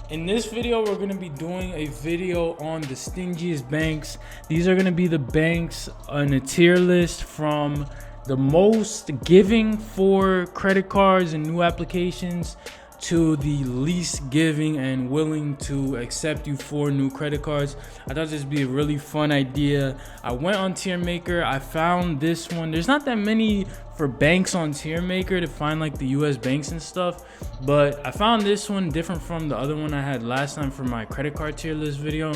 In this video, we're going to be doing a video on the stingiest banks. These are going to be the banks on a tier list from the most giving for credit cards and new applications to the least giving and willing to accept you for new credit cards. I thought this would be a really fun idea. I went on Tier Maker. I found this one. There's not that many for banks on Tier Maker to find like the US banks and stuff, but I found this one different from the other one I had last time for my credit card tier list video.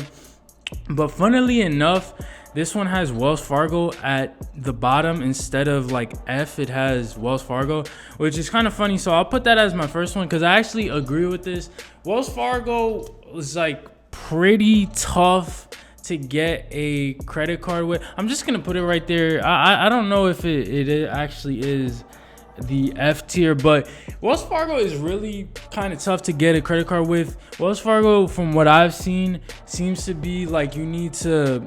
But funnily enough, this one has Wells Fargo at the bottom instead of like F. It has Wells Fargo, which is kind of funny. So I'll put that as my first one because I actually agree with this. Wells Fargo was like pretty tough to get a credit card with. I'm just gonna put it right there. I don't know if it actually is the F tier, but Wells Fargo is really kind of tough to get a credit card with. Wells Fargo, from what I've seen, seems to be like you need to,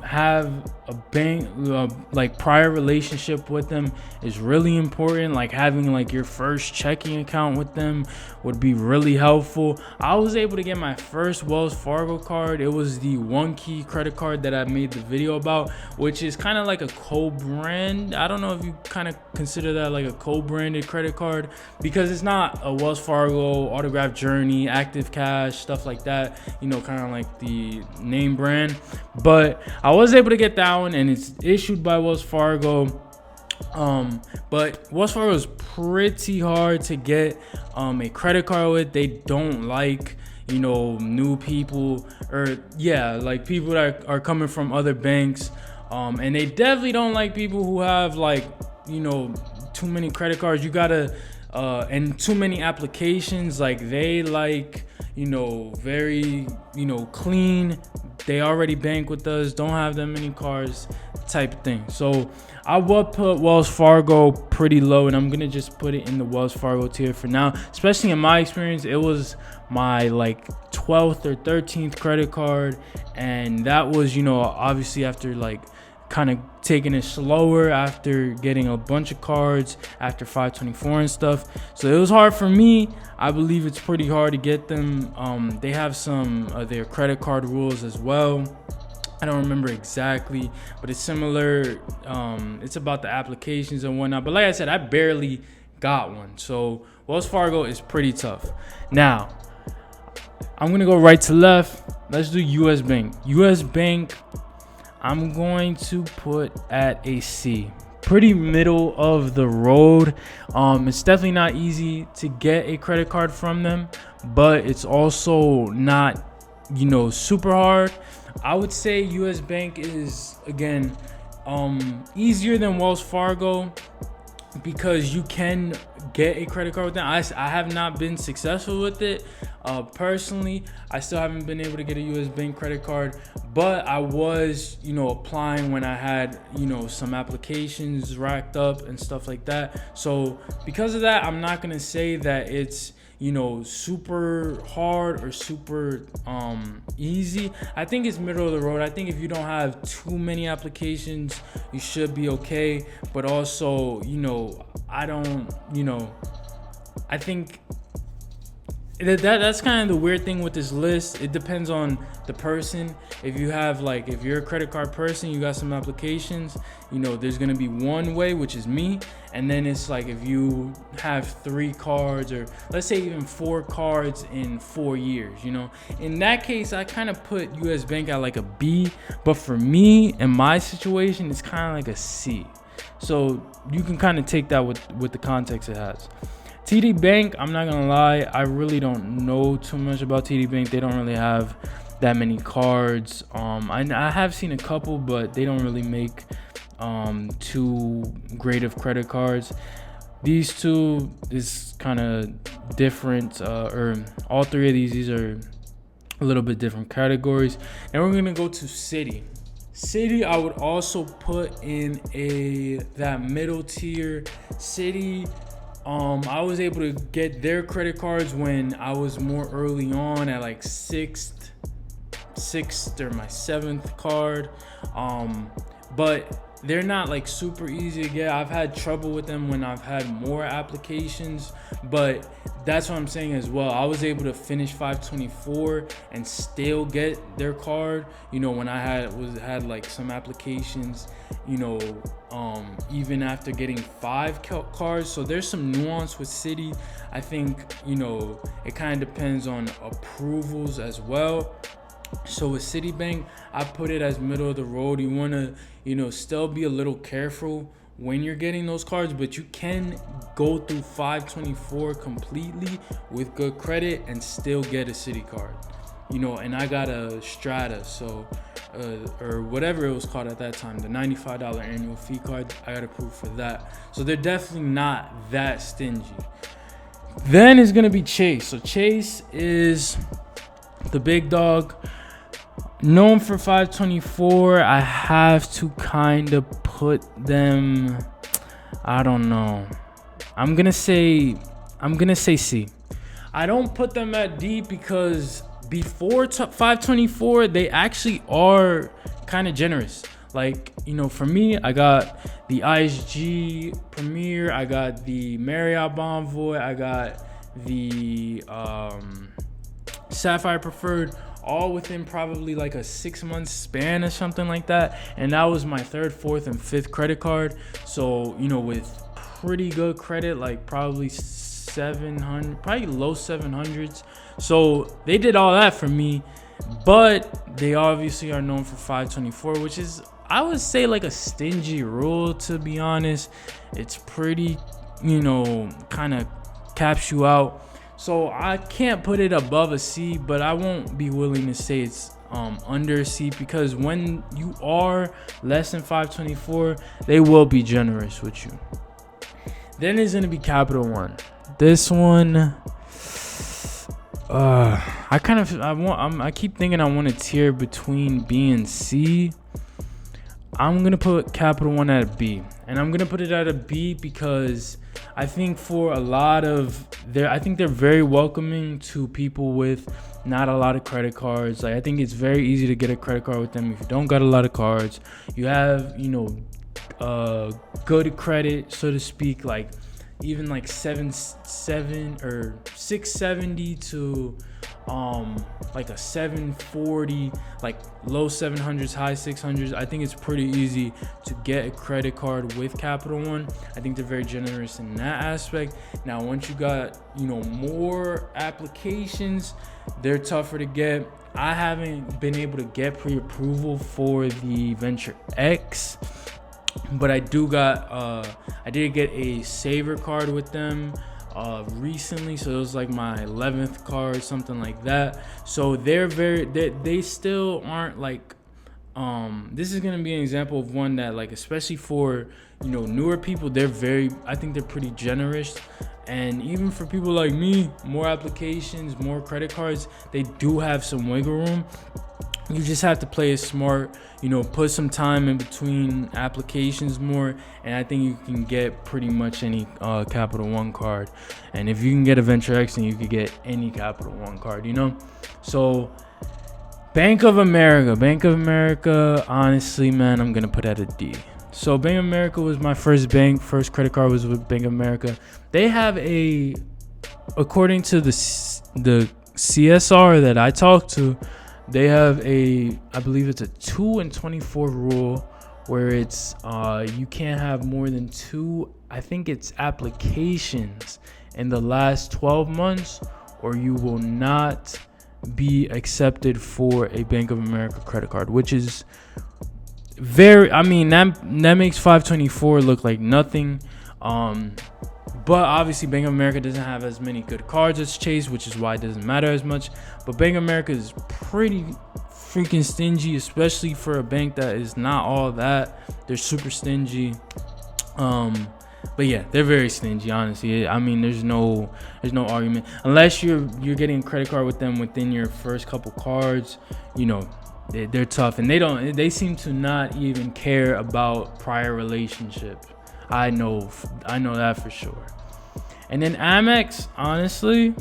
have a bank like prior relationship with them is really important. Like having like your first checking account with them would be really helpful. I was able to get my first Wells Fargo card. It was the One Key credit card that I made the video about, which is kind of like a co-brand. I don't know if you kind of consider that like a co-branded credit card, because it's not a Wells Fargo, Autograph Journey, Active Cash, stuff like that, kind of like the name brand. But I was able to get that one, and it's issued by Wells Fargo. But Wells Fargo is pretty hard to get a credit card with. They don't like new people, or like people that are coming from other banks, and they definitely don't like people who have like too many credit cards. You gotta and too many applications. Like they like very clean. They already bank with us, don't have that many cards, type of thing. So I would put Wells Fargo pretty low, and I'm gonna just put it in the Wells Fargo tier for now. Especially in my experience, it was my like 12th or 13th credit card, and that was obviously after like kind of taking it slower after getting a bunch of cards after 524 and stuff. So it was hard for me. I believe it's pretty hard to get them. They have some of their credit card rules as well. I don't remember exactly, but it's similar. It's about the applications and whatnot. But like I said, I barely got one. So Wells Fargo is pretty tough. Now, I'm going to go right to left. Let's do US Bank. US Bank, I'm going to put at a C. Pretty middle of the road. It's definitely not easy to get a credit card from them, but it's also not, super hard. I would say US Bank is, again, easier than Wells Fargo because you can get a credit card with them. I have not been successful with it personally. I still haven't been able to get a US Bank credit card, but I was applying when I had some applications racked up and stuff like that. So because of that, I'm not gonna say that it's super hard or super easy. I think it's middle of the road. I think if you don't have too many applications, you should be okay. But also, I think that's kind of the weird thing with this list. It depends on the person. If you're a credit card person, you got some applications, there's gonna be one way, which is me. And then it's like if you have 3 cards, or let's say even 4 cards in 4 years, in that case, I kind of put US Bank at like a B. But for me, in my situation, it's kind of like a C. So you can kind of take that with the context it has. TD Bank, I'm not gonna lie, I really don't know too much about TD Bank. They don't really have that many cards. I have seen a couple, but they don't really make too great of credit cards. These two is kind of different, or all 3 of these are a little bit different categories. And we're gonna go to Citi. Citi, I would also put in that middle tier. Citi, I was able to get their credit cards when I was more early on at like sixth or my 7th card. But they're not like super easy to get. I've had trouble with them when I've had more applications, but that's what I'm saying as well. I was able to finish 524 and still get their card. When I had like some applications, even after getting 5 cards. So there's some nuance with Citi. I think it kind of depends on approvals as well. So with Citibank, I put it as middle of the road. You want to, still be a little careful when you're getting those cards, but you can go through 524 completely with good credit and still get a Citi card. And I got a Strata, or whatever it was called at that time, the $95 annual fee card. I got approved for that. So they're definitely not that stingy. Then it's gonna be Chase. So Chase is the big dog, known for 524. I have to kind of put them, I don't know. I'm gonna say C. I don't put them at D because before 524, they actually are kind of generous. Like, for me, I got the ISG Premier, I got the Marriott Bonvoy, I got the Sapphire Preferred, all within probably like a 6-month span or something like that. And that was my 3rd, 4th, and 5th credit card. So, with pretty good credit, like probably 700, probably low 700s. So they did all that for me, but they obviously are known for 524, which is, I would say, like a stingy rule, to be honest. It's pretty, kind of caps you out. So I can't put it above a C, but I won't be willing to say it's under a C, because when you are less than 524, they will be generous with you. Then there's gonna be Capital One. This one, I keep thinking I want to tier between B and C. I'm gonna put Capital One at a B, and I'm gonna put it at a B because I think for a lot of I think they're very welcoming to people with not a lot of credit cards. Like, I think it's very easy to get a credit card with them if you don't got a lot of cards. You have, good credit, so to speak, like even like 7 or 670 to like a 740, like low 700s, high 600s. I think it's pretty easy to get a credit card with Capital One. I think they're very generous in that aspect. Now, once you got, more applications, they're tougher to get. I haven't been able to get pre-approval for the Venture X, but I did get a Saver card with them recently, so it was like my 11th card, something like that. So they still aren't like, this is gonna be an example of one that, like, especially for newer people, I think they're pretty generous. And even for people like me, more applications, more credit cards, they do have some wiggle room. You just have to play it smart, put some time in between applications more, and I think you can get pretty much any Capital One card. And if you can get a Venture X, then you could get any Capital One card, So Bank of America, honestly, man, I'm going to put at a D. So Bank of America was my first credit card was with Bank of America. They have according to the CSR that I talked to, they have I believe it's a 2 and 24 rule, where it's you can't have more than 2, I think it's applications in the last 12 months, or you will not be accepted for a Bank of America credit card, which is that makes 524 look like nothing. But obviously Bank of America doesn't have as many good cards as Chase, which is why it doesn't matter as much. But Bank of America is pretty freaking stingy, especially for a bank that is not all that. They're super stingy. But yeah, they're very stingy, honestly. There's no argument. Unless you're getting a credit card with them within your first couple cards, they're tough, and they seem to not even care about prior relationships. I know that for sure. And then Amex, honestly,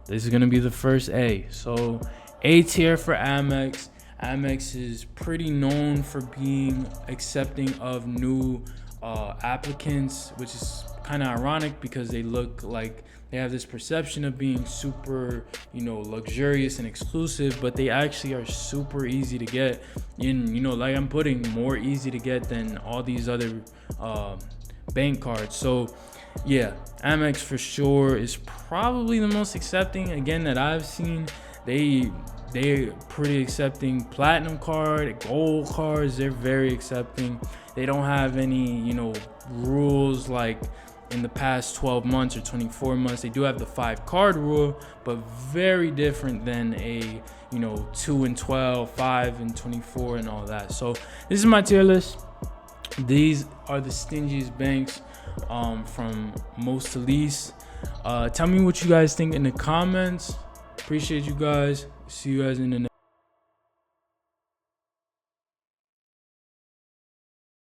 this is gonna be the first A. So A tier for Amex. Amex is pretty known for being accepting of new applicants, which is kind of ironic because they look like they have this perception of being super, luxurious and exclusive, but they actually are super easy to get. Like I'm putting more easy to get than all these other bank cards. So yeah, Amex for sure is probably the most accepting again that I've seen. They're pretty accepting platinum card, gold cards. They're very accepting. They don't have any, rules like in the past 12 months or 24 months. They do have the 5 card rule, but very different than a, 2 and 12, 5 and 24 and all that. So this is my tier list. These are the stingiest banks from most to least. Tell me what you guys think in the comments. Appreciate you guys. See you guys in the next.